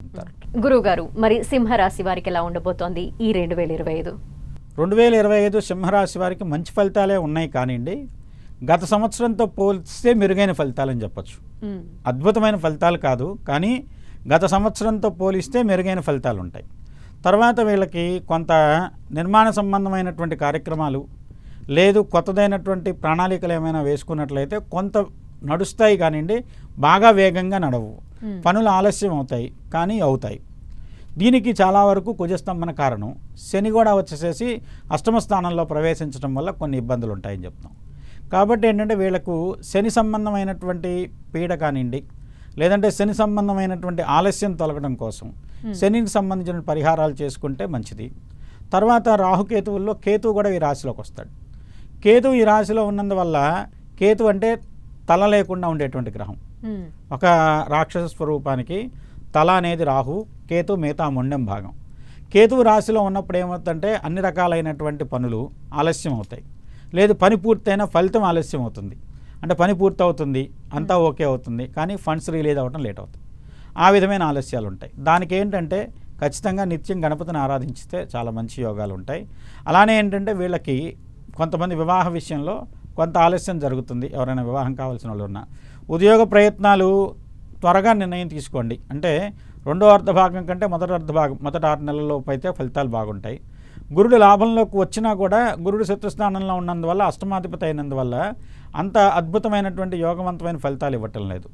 పొందుతారు. గురువు గారు, మరి సింహరాశి వారికి ఎలా ఉండబోతోంది ఈ 2025? 2025 సింహరాశి వారికి మంచి ఫలితాలే ఉన్నాయి కానివ్వండి, గత సంవత్సరంతో పోల్చితే మెరుగైన ఫలితాలని చెప్పచ్చు. అద్భుతమైన ఫలితాలు కాదు, కానీ గత సంవత్సరంతో పోలిస్తే మెరుగైన ఫలితాలు ఉంటాయి. తర్వాత వీళ్ళకి కొంత నిర్మాణ సంబంధమైనటువంటి కార్యక్రమాలు లేదు కొత్తదైనటువంటి ప్రణాళికలు ఏమైనా వేసుకున్నట్లయితే కొంత నడుస్తాయి కానివ్వండి, బాగా వేగంగా నడవు. పనులు ఆలస్యం అవుతాయి కానీ అవుతాయి. దీనికి చాలా వరకు కుజస్తంభన కారణం. శని కూడా వచ్చేసేసి అష్టమ స్థానంలో ప్రవేశించడం వల్ల కొన్ని ఇబ్బందులు ఉంటాయని చెప్తాం. కాబట్టి ఏంటంటే వీళ్ళకు శని సంబంధమైనటువంటి పీడ కానివ్వండి, లేదంటే శని సంబంధమైనటువంటి ఆలస్యం తొలగడం కోసం శనికి సంబంధించిన పరిహారాలు చేసుకుంటే మంచిది. తర్వాత రాహుకేతువుల్లో కేతువు కూడా ఈ రాశిలోకి వస్తాడు. కేతువు ఈ రాశిలో ఉన్నందువల్ల, కేతు అంటే తల లేకుండా ఉండేటువంటి గ్రహం. ఒక రాక్షస స్వరూపానికి తల అనేది రాహు, కేతు మిగతా మొండెం భాగం. కేతువు రాశిలో ఉన్నప్పుడు ఏమవుతుందంటే అన్ని రకాలైనటువంటి పనులు ఆలస్యం అవుతాయి, లేదు పని పూర్తయిన ఫలితం ఆలస్యం అవుతుంది. అంటే పని పూర్తవుతుంది, అంతా ఓకే అవుతుంది, కానీ ఫండ్స్ రిలీజ్ అవ్వడం లేట్ అవుతుంది. ఆ విధమైన ఆలస్యాలు ఉంటాయి. దానికి ఏంటంటే ఖచ్చితంగా నిత్యం గణపతిని ఆరాధించితే చాలా మంచి యోగాలు ఉంటాయి. అలానే ఏంటంటే వీళ్ళకి కొంతమంది వివాహ విషయంలో కొంత ఆలస్యం జరుగుతుంది. ఎవరైనా వివాహం కావాల్సిన వాళ్ళు ఉన్నా, ఉద్యోగ ప్రయత్నాలు త్వరగా నిర్ణయం తీసుకోండి. అంటే రెండో అర్ధ భాగం కంటే మొదటి 6 నెలలలోపు అయితే ఫలితాలు బాగుంటాయి. గురుడు లాభంలోకి వచ్చినా కూడా గురుడు శత్రుస్థానంలో ఉన్నందువల్ల, అష్టమాధిపతి అయినందువల్ల అంత అద్భుతమైనటువంటి యోగవంతమైన ఫలితాలు ఇవ్వటం లేదు.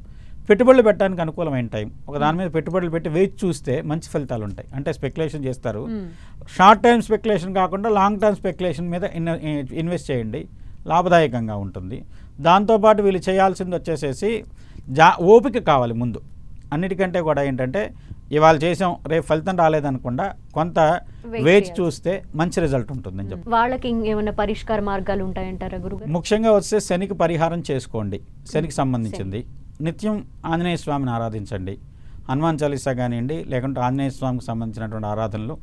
పెట్టుబడులు పెట్టడానికి అనుకూలమైన టైం. ఒక దాని మీద పెట్టుబడులు పెట్టి వేచి చూస్తే మంచి ఫలితాలు ఉంటాయి. అంటే స్పెక్యులేషన్ చేస్తారు. షార్ట్ టైం స్పెక్యులేషన్ కాకుండా లాంగ్ టర్మ్ స్పెక్యులేషన్ మీద ఇన్వెస్ట్ చేయండి, లాభదాయకంగా ఉంటుంది. దాంతోపాటు వీళ్ళు చేయాల్సింది వచ్చేసేసి ఓపిక కావాలి ముందు. అన్నిటికంటే కూడా ఏంటంటే ఇవాళ చేసాం రేపు ఫలితం రాలేదనకుండా కొంత వేచి చూస్తే మంచి రిజల్ట్ ఉంటుందని చెప్పి. వాళ్ళకి ఏమైనా పరిష్కార మార్గాలు ఉంటాయంటారా గురుగారు? ముఖ్యంగా వస్తే శనికి పరిహారం చేసుకోండి. శనికి సంబంధించింది నిత్యం ఆంజనేయ స్వామిని ఆరాధించండి. హనుమాన్ చాలీసా కానివ్వండి, లేకుంటే ఆంజనేయ స్వామికి సంబంధించినటువంటి ఆరాధనలు,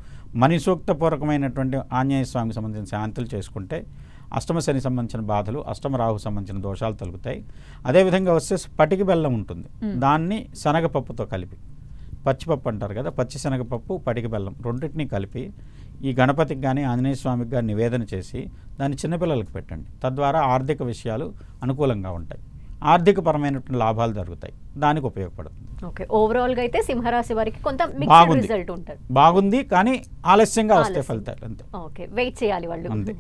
మణిసూక్తపూర్వకమైనటువంటి ఆంజనేయ స్వామికి సంబంధించిన శాంతులు చేసుకుంటే అష్టమ శని సంబంధించిన బాధలు, అష్టమ రాహు సంబంధించిన దోషాలు తొలుగుతాయి. అదేవిధంగా వస్తే పటికి బెల్లం ఉంటుంది, దాన్ని శనగపప్పుతో కలిపి, పచ్చిపప్పు అంటారు కదా, పచ్చి శనగపప్పు పటికి బెల్లం రెండింటినీ కలిపి ఈ గణపతికి కానీ ఆంజనేయ స్వామికి కానీ నివేదన చేసి దాన్ని చిన్నపిల్లలకు పెట్టండి. తద్వారా ఆర్థిక విషయాలు అనుకూలంగా ఉంటాయి, ఆర్థికపరమైనటువంటి లాభాలు జరుగుతాయి. దానికి ఉపయోగపడుతుంది. ఓకే, ఓవరాల్గా అయితే సింహరాశి వారికి కొంత మిక్స్డ్ రిజల్ట్ ఉంటుంది. బాగుంది కానీ ఆలస్యంగా వస్తే ఫలితాలు అంతే. ఓకే, వెయిట్ చేయాలి వాళ్ళు. అంతే.